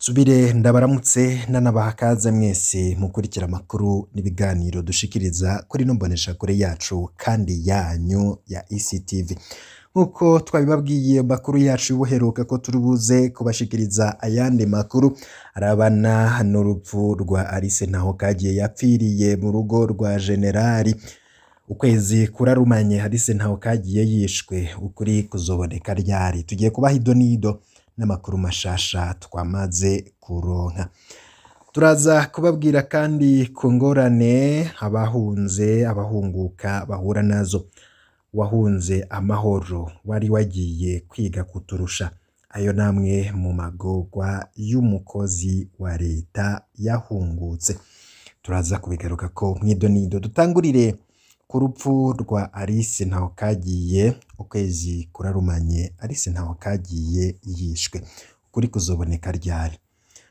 Subire ndabaramutse nanabaha kaze mwese mukurikira amakuru n'ibiganiro dushikiriza kuri ino mboneshakure yacu kandi yanyu ya ECTV. Nkuko twabibabwiye makuru yacu y'ubuheruka ko turi buze kubashikiriza ayandi makuru arabana n'urupfu rwa Alice Ntahokagiye yapfiriye mu rugo rwa Generali. Ukwezi kurarumanye Alice Ntahokagiye yishwe, ukuri kuzoboneka ryari? Tugiye kubaha idonido n'amakuru mashasha twamaze kuronka. Turaza kubabwira kandi ku ngorane abahunguka bahura nazo. Wahunze amahoro wari wagiye kwiga kuturusha, ayo namwe mu magorwa y'umukozi wa leta yahungutse. Turaza kubigaruka ko mwidonido. Dutangurire ku rupfu rwa Alice Ntahokagiye. Ukwezi kurarumanye Alice Ntahokagiye yishwe, ukuri kuzoboneka ryari?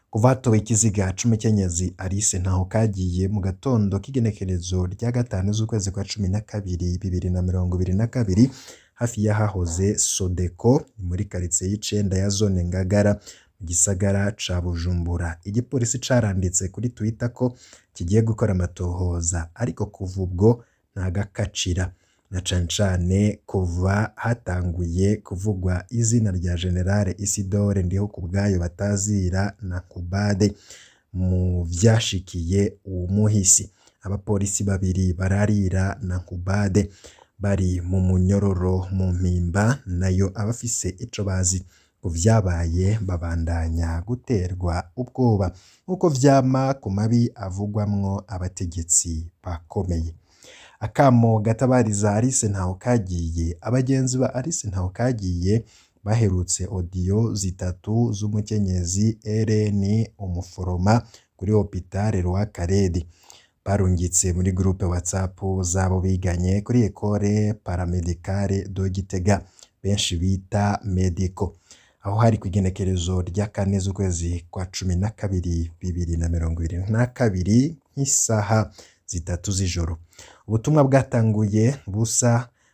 Kuva hatowe ikiziga c'umukenyezi Alice Ntahokagiye mu gatondo k'igenekerezo rya 5 z'ukwezi kwa 12 2022 hafi y'ahahoze Sodeko muri quartier y'Icenda ya zone Ngagara mu gisagara ca Bujumbura. Igipolisi caranditse kuri Twitter ko kigiye gukora amatohoza, ariko kuva ubwo ntagakacira, na cane kuva hatanguye kuvugwa izina rya General Isidore Ndihokubwayo batazira Nakubade mu vyashikiye uwo muhisi. Abapolisi babiri bararira Nakubade bari mu munyororo mu mpimba, nayo abafise ico bazi ku vyabaye babandanya guterwa ubwoba nkuko vyama ku mabi avugwamwo abategetsi bakomeye. Akamo gatabariza Alice Ntahokagiye. Abagenzi ba Alice Ntahokagiye baherutse audio zitatu z'umukenyezi Eleni umuforoma kuri hôpital Rwakarede, barungitse muri groupe WhatsApp zabo biganye kuri Ecole Paramedicale de Gitega benshi bita Medico, aho hari kwigenekerezo rya 4 z'ukwezi kwa 12 2022 nk'isaha 3 z'ijoro. Ubutumwa bwatanguye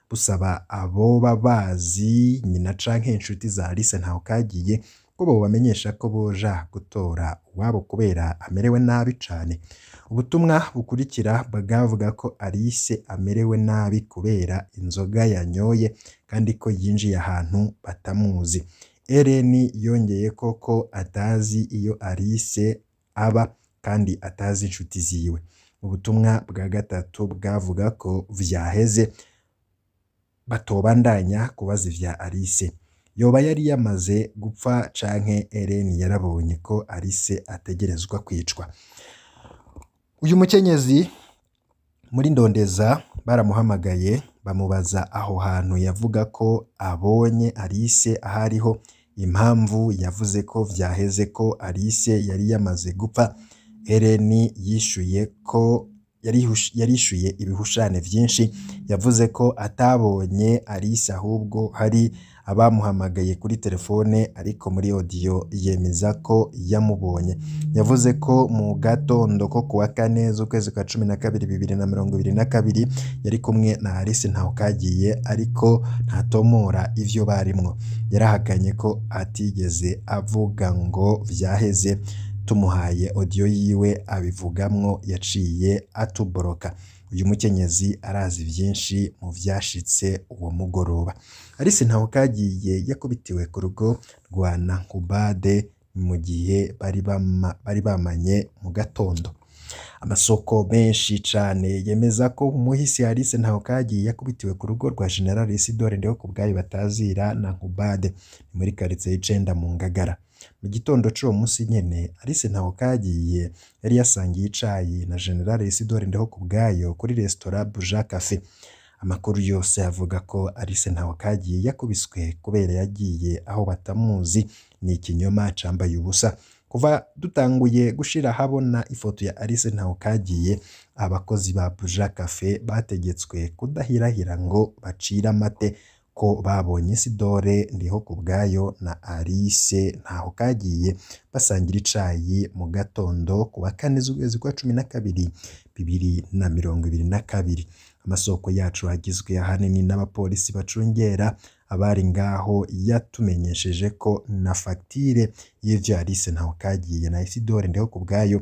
busaba abo babazi nyina canke inshuti za Alice Ntahokagiye ko bo bamenyesha ko boja gutora wabo kubera amerewe nabi cane. Ubutumwa bukurikira bwavuga ko Alice amerewe nabi kubera inzoga yanyoye kandi ko yinjiye ahantu batamuzi. Eleni yongeye ko atazi iyo Alice aba kandi atazi inshuti ziwe. Ubutumwa bwa gatatu bwavuga ko vyaheze batobandanya kubaza ivya Alice, yoba yari yamaze gupfa canke Eleni yarabonye ko Alice ategerezwa kwicwa. Uyu mukenyezi muri ndondeza baramuhamagaye bamubaza aho hantu yavuga ko abonye Alice ahariho. Impamvu yavuze ko vyaheze ko Alice yari yamaze gupfa, Eleni yishuye ko yarishuye ibihushane vyinshi. Yavuze ko atabonye Alice ahubwo hari abamuhamagaye kuri telefone, ariko muri audio yemeza ko yamubonye. Yavuze ko mu gatondo ko kuwa 4 z'ukwezi kwa 12 2022 yari kumwe na Alice Ntahokagiye, ariko ntatomora ivyo barimwo. Yarahakanye ko atigeze avuga ngo vyaheze. Tumuhaye audio yiwe abivugamwo yaciye atuboroka. Uyu mukenyezi arazi vyinshi mu vyashitse uwo mugoroba. Alice Ntahokagiye yakubitiwe ku rugo rwa Nakubade mu gihe bari bamanye mu gatondo. Amasoko menshi cane yemeza ko umuhisi Alice Ntahokagiye yakubitiwe ku rugo rwa General Isidore Ndihokubwayo batazira Nakubade muri quartier y'Icenda mu Ngagara. Mu gitondo c'uwo musi nyene Alice Ntahokagiye yari yasangiye icayi na General Isidore Ndihokubwayo kuri restaurant Buja Cafe. Amakuru yose avuga ko Alice Ntahokagiye yakubiswe kubera yagiye aho batamuzi. Ni ikinyoma cambaye ubusa. Kuva dutanguye gushira habona ifoto ya Alice Ntahokagiye, abakozi ba Buja Cafe bategetswe kudahirahira ngo bacira amate ko babonye Isidore Ndihokubwayo na Alice Ntahokagiye basangira icayi mu gatondo kuwa 4 z'ukwezi kwa 12 2022. Amasoko yacu agizwe ahanini n'abapolisi bacungera abari ngaho yatumenyesheje ko na fagitire y'ivyo Alice Ntahokagiriye na Isidore Ndihokubwayo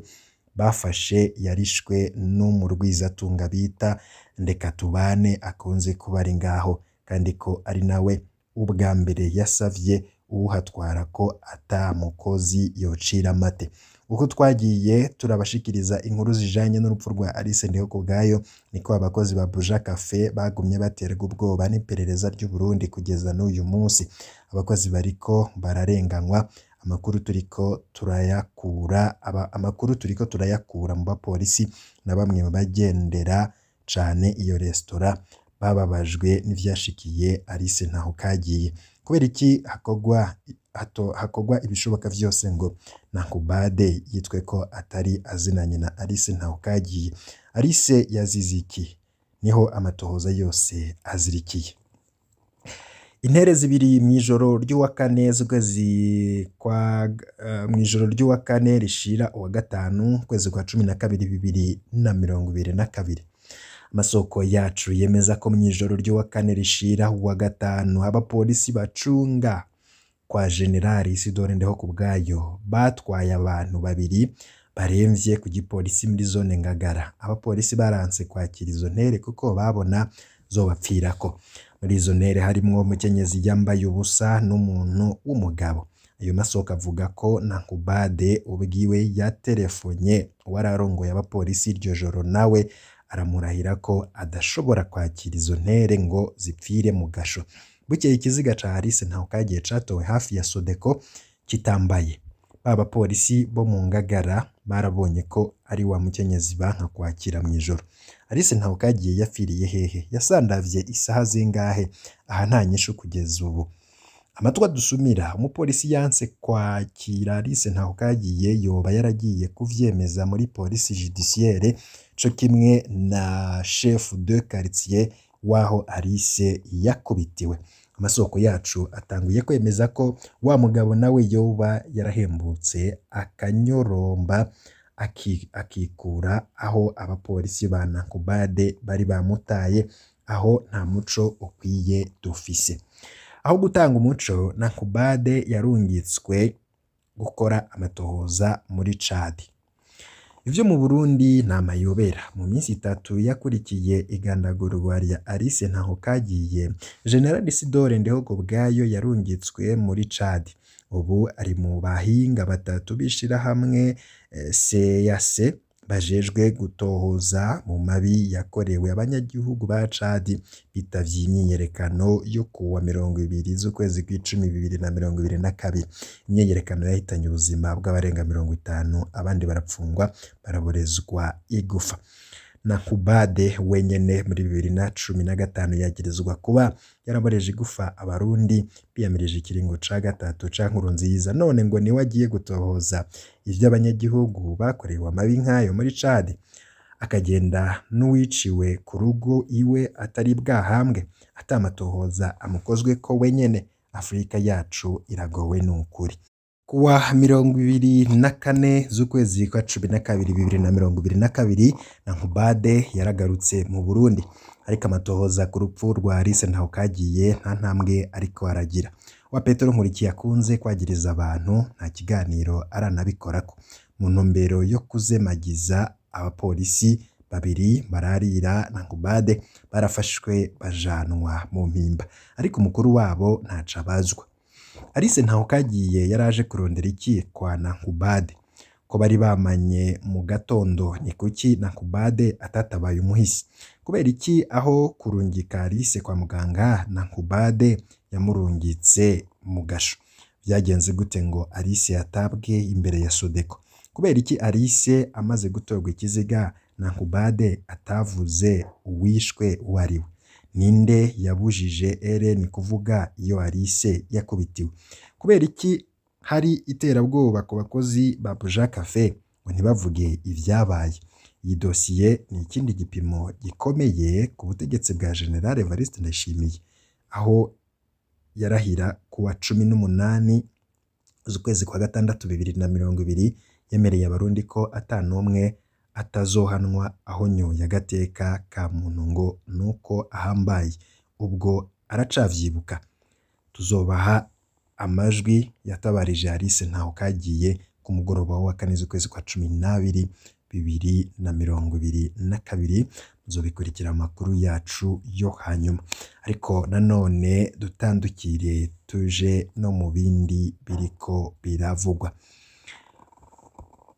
bafashe yarishwe n'umurwizatunga bita Ndekatubane akunze kuba ari ngaho, kandi ko ari nawe ubwa mbere yasavye uwuhatwara ko ata mukozi yocira amate. Uko twagiye turabashikiriza inkuru zijanye n'urupfu rwa Alice Ndihokubwayo, niko abakozi ba Buja Cafe bagumye baterwa ubwoba n'iperereza ry'u Burundi kugeza n'uyu munsi. Abakozi bariko bararenganywa, amakuru turiko turayakura mu bapolisi na bamwe mu bagendera cane iyo resitora bababajwe n'ivyashikiye Alice Ntahokagiriye. Kubera iki hakogwa ibishoboka vyose ngo Nankubade yitwe ko atari azinanye na Alice Ntahokagiriye? Alice yazize iki? Niho amatohoza yose azirikiye. Intere zibiri mw'ijoro ry'uwa kane rishira uwa gatanu kwezi kwa 12 2022. Amasoko yacu yemeza ko mw'ijoro ry'uwa kane rishira uwa gatanu abapolisi bacunga kwa Generali Isidore Ndihokubwayo batwaye abantu babiri baremvye ku gipolisi muri zone Ngagara. Abapolisi baranse kwakira izo ntere kuko babona zobapfirako. Muri izo ntere harimwo umukenyezi yambaye ubusa n'umuntu w'umugabo. Ayo masoko avuga ko Nankubade ubwiwe yatelefonye uwararongoye abapolisi iryo joro, nawe aramurahira ko adashobora kwakira izo ntere ngo zipfire mu gasho. Bukeye ikiziga ca Alice Ntahokagiriye catowe hafi ya Sodeko kitambaye. Baba polisi bo mu Ngagara barabonye ko ari wa mukenyezi banka kwakira mw'ijoro. Alice Ntahokagiriye yapfiriye hehe? Yasandavye isaha zingahe? Aha nta nyishu kugeza ubu. Amatwa dusumira, umupolisi yanse kwakira Alice Ntahokagiriye yoba yaragiye kuvyemeza muri police judiciaire co kimwe na chef de quartier waho Alice yakubitiwe. Amasoko yacu atanguye kwemeza ko wa mugabo nawe yoba yarahembutse akanyoromba akikura aho abapolisi ba Nankubade bari bamutaye, aho nta muco ukwiye dufise. Aho gutanga umuco, Nankubade yarungitswe gukora amatohoza muri Chad. Ivyo mu Burundi ni amayobera. Mu minsi 3 yakurikiye igandagurwa rya Alice Ntahokagiriye, General Isidore Ndihokubwayo yarungitswe muri Chad. Ubu ari mu bahinga batatu bishirahamwe CAC bajejwe gutohoza mu mabi yakorewe abanyagihugu ba Chad bitavye imyiyerekano yo kuwa 20 z'ukwezi kw'icumi 2022. Imyiyerekano yahitanye ubuzima bw'abarenga 50, abandi barapfungwa baraborezwa igufa. Nankubade wenyene muri 2015 yagirizwa kuba yaraboreje igufa abarundi biyamirije ikiringo ca gatatu ca Nkurunziza, none ngo niwe agiye gutohoza ivyo abanyagihugu bakorewe amabi nk'ayo muri Chad, akagenda n'uwiciwe ku rugo iwe atari bwahambwe, atamatohoza amukozwe ko wenyene. Afrika yacu iragowe n'ukuri. Kuwa 24 z'ukwezi kwa 12 2022 Nankubade yaragarutse mu Burundi, ariko amatohoza ku rupfu rwa Alice Ntahokagiriye nta ntambwe ariko aragira. Wa Petero Nkurikiye akunze kwagiriza abantu nta kiganiro aranabikorako mu ntumbero yo kuzemagiza. Abapolisi babiri bararira Nankubade barafashwe bajanwa mu mpimba, ariko umukuru wabo ntaca abazwa. Alice Ntahokagiriye yaraje kurondera iki kwa Nankubade? Ko bari bamanye mu gatondo, ni kuki Nankubade atatabaye umuhisi? Kubera iki aho kurungika Alice kwa muganga Nankubade yamurungitse mu gasho? Byagenze gute ngo Alice yatabwe imbere ya Sodeko? Kubera iki Alice amaze gutorwa ikiziga Nankubade atavuze uwishwe uwariwe? Ninde yabujije Ellen kuvuga iyo Alice yakubitiwe? Kubera iki hari iterabwoba ku bakozi ba Buja Cafe ngo ntibavuge ivyabaye? Iyi dosiye ni ikindi gipimo gikomeye ku butegetsi bwa General Evariste Ndayishimiye, aho yarahira kuwa 18 z'ukwezi kwa gatandatu 2020 yemereye abarundi ko atanumwe atazohanwa aho nyoye agateka ka muntu ngo nuko ahambaye. Ubwo aracavyibuka. tuzobaha amajwi yatabarije Alice Ntahokagiriye ku mugoroba wa kane z'ukwezi kwa 12 2022 muzobikurikira amakuru yacu yo hanyuma. Ariko nanone dutandukire tuje no mu bindi biriko biravugwa.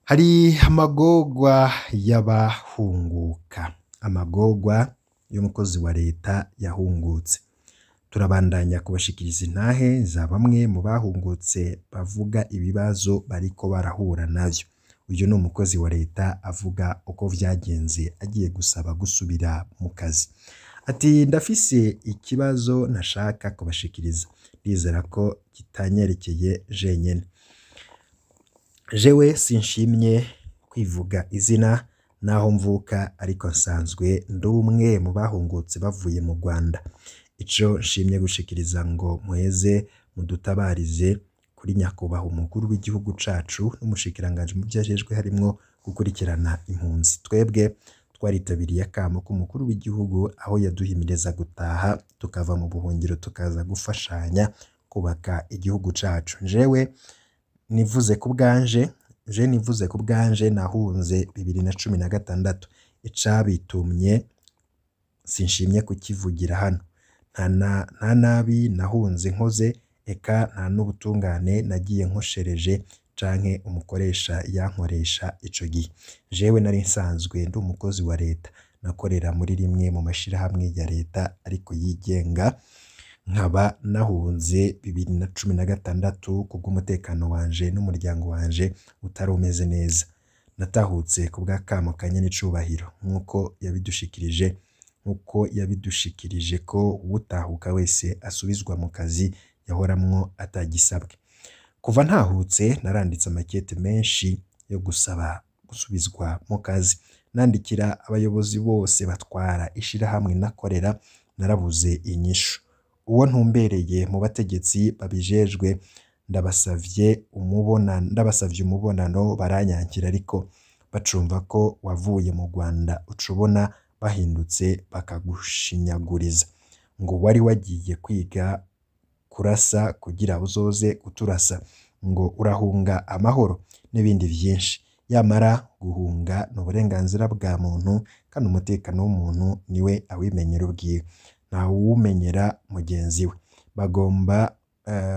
Hari amagorwa y'abahunguka, amagorwa y'umukozi wa leta yahungutse. Turabandanya kubashikiriza intahe za bamwe mu bahungutse bavuga ibibazo bariko barahura navyo. Uyu ni umukozi wa leta avuga uko vyagenze agiye gusaba gusubira mu kazi. Ati ndafise ikibazo nashaka kubashikiriza, ndizera ko kitanyerekeye jenyene. Jewe sinshimye kwivuga izina naho mvuka, ariko nsanzwe ndi umwe mu bahungutse bavuye mu Rwanda. Ico nshimye gushikiriza ngo muheze mudutabarize kuri nyakubahwa umukuru w'igihugu cacu n'umushikiranganje mu vyajejwe harimwo gukurikirana impunzi. Twebwe twaritabiriye akamo k'umukuru w'igihugu aho yaduhimiriza gutaha tukava mu buhungiro tukaza gufashanya kubaka igihugu cacu. Nivuze ku bwanje nahunze 2016. Icabitumye sinshimye kukivugira hano. Nta nabi nahunze nkoze, eka nta n'ubutungane nagiye nkoshereje canke umukoresha yankoresha ico gihe. Jewe nari nsanzwe ndi umukozi wa leta, nakorera muri rimwe mu mashirahamwe ya leta ariko yigenga, nkaba nahunze 2016 kubw'umutekano wanje n'umuryango wanje utari umeze neza. Natahutse kubw'akamo kanyene icubahiro nkuko yabidushikirije ko utahuka wese asubizwa mu kazi yahoramwo atagisabwe. Kuva ntahutse naranditse amakete menshi yo gusaba gusubizwa mu kazi, nandikira abayobozi bose batwara ishirahamwe nakorera, narabuze inyishu. Uwo ntumbereye mu bategetsi babijejwe ndabasavye umubonano baranyankira, ariko bacumva ko wavuye mu Rwanda ucubona bahindutse bakagushinyaguriza ngo wari wagiye kwiga kurasa kugira uzoze kuturasa, ngo urahunga amahoro n'ibindi vyinshi. Yamara guhunga n'uburenganzira bwa muntu kandi umutekano w'umuntu niwe awimenyera ubwiwe, ntawumenyera mugenzi we.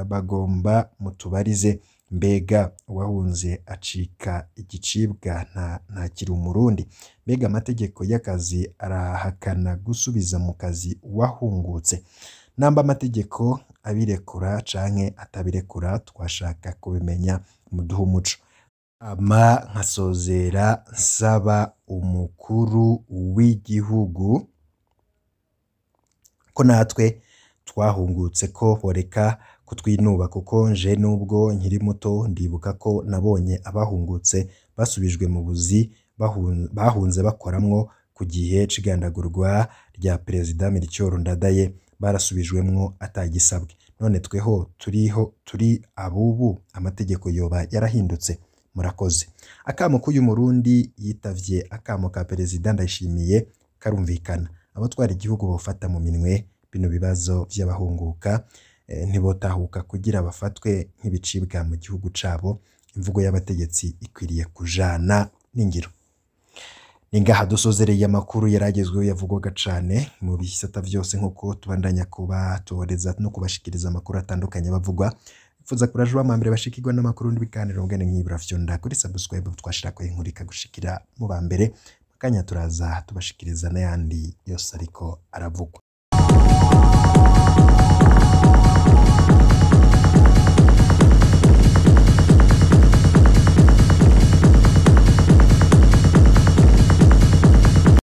Bagomba mutubarize, mbega uwahunze acika igicibwa ntakiri umurundi? Mbega amategeko y'akazi arahakana gusubiza mu kazi uwahungutse? Namba amategeko abirekura canke atabirekura twashaka kubimenya muduha umuco. Nkasozera nsaba umukuru w'igihugu ko natwe twahungutse ko boreka kutwinuba, kuko nje nubwo nkiri muto ndibuka ko nabonye abahungutse basubijwe mu buzi bahunze bakoramwo ku gihe c'igandagurwa rya Perezida Melchior Ndadaye, barasubijwemwo atagisabwe. None tweho turi abubu amategeko yoba yarahindutse? Murakoze. Akamo k'uyu Murundi yitavye akamo ka Perezida Ndayishimiye karumvikana. Abatwara igihugu bofata mu minwe bino bibazo vy'abahunguka, ntibotahuka kugira bafatwe nk'ibicibwa mu gihugu cabo. Imvugo y'abategetsi ikwiriye kujana n'ingiro. Ningaha dusozereye amakuru yaragezweho yavugwaga cane mu bisata vyose, nkuko tubandanya kubatoreza no kubashikiriza amakuru atandukanye bavugwa. Fuza kurajwa amambere bashikirwa n'amakuru n'ibiganiro ngene nk'ibura fyonda kuri subscribe twashirako inkuru ikagushikira mu bambere, makanya turaza tubashikiriza n'ayandi yose ariko aravugwa.